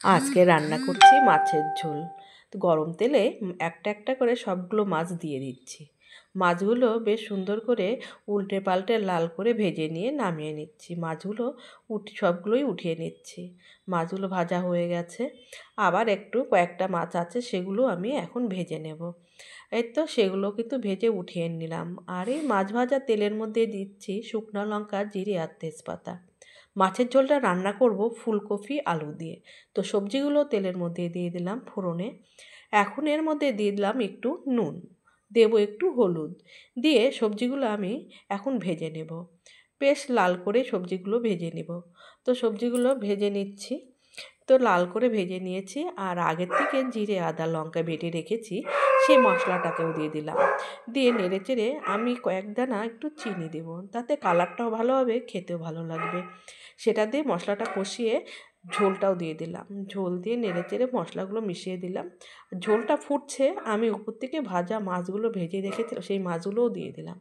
আজকে রান্না করছি মাছের ঝোল। তো গরম তেলে একটা একটা করে সবগুলো মাছ দিয়ে দিচ্ছি। মাছগুলো বেশ সুন্দর করে উল্টে পাল্টে লাল করে ভেজে নিয়ে নামিয়ে নিচ্ছি। মাছগুলো সবগুলোই উঠিয়ে নিচ্ছি। মাছগুলো ভাজা হয়ে গেছে। আবার একটু কয়েকটা মাছ আছে, সেগুলো আমি এখন ভেজে নেব। এই তো সেগুলো কিন্তু ভেজে উঠিয়ে নিলাম। আর এই মাছ ভাজা তেলের মধ্যে দিচ্ছি শুকনো লঙ্কা, জিরে আর তেজপাতা। মাছের ঝোলটা রান্না করব ফুলকপি আলু দিয়ে। তো সবজিগুলো তেলের মধ্যে দিয়ে দিলাম ফোড়নে। এখন এর মধ্যে দিয়ে দিলাম একটু নুন, দেবো একটু হলুদ, দিয়ে সবজিগুলো আমি এখন ভেজে নেব। বেশ লাল করে সবজিগুলো ভেজে নেব। তো সবজিগুলো ভেজে নিচ্ছি। তো লাল করে ভেজে নিয়েছি, আর আগের থেকে জিরে আদা লঙ্কা বেটে রেখেছি সেই মশলাটাকেও দিয়ে দিলাম। দিয়ে নেড়েচেড়ে আমি কয়েক দানা একটু চিনি দেব, তাতে কালারটাও ভালো হবে, খেতেও ভালো লাগবে। সেটা দিয়ে মশলাটা কষিয়ে ঝোলটাও দিয়ে দিলাম। ঝোল দিয়ে নেড়েচেড়ে মশলাগুলো মিশিয়ে দিলাম। ঝোলটা ফুটছে, আমি উপর থেকে ভাজা মাছগুলো ভেজে রেখেছিলাম সেই মাছগুলোও দিয়ে দিলাম।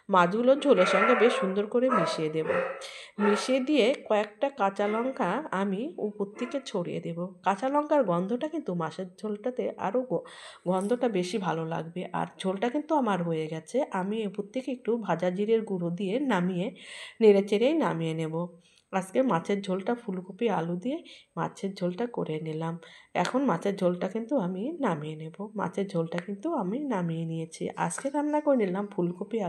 মাছগুলো ঝোলের সঙ্গে বেশ সুন্দর করে মিশিয়ে দেব। মিশিয়ে দিয়ে কয়েকটা কাঁচা লঙ্কা আমি উপর থেকে ছড়িয়ে দেব। কাঁচা লঙ্কার গন্ধটা কিন্তু মাছের ঝোলটাতে আরও গন্ধটা বেশি ভালো লাগবে। আর ঝোলটা কিন্তু আমার হয়ে গেছে। আমি উপর থেকে একটু ভাজা জিরের গুঁড়ো দিয়ে নামিয়ে নেড়েচেড়েই নামিয়ে নেব। আজকে মাছের ঝোলটা ফুলকপি আলু দিয়ে মাছের ঝোলটা করে নিলাম। এখন মাছের ঝোলটা কিন্তু আমি নামিয়ে নেব। মাছের ঝোলটা কিন্তু আমি নামিয়ে নিয়েছি। আজকে রান্না করে নিলাম ফুলকপি আলু।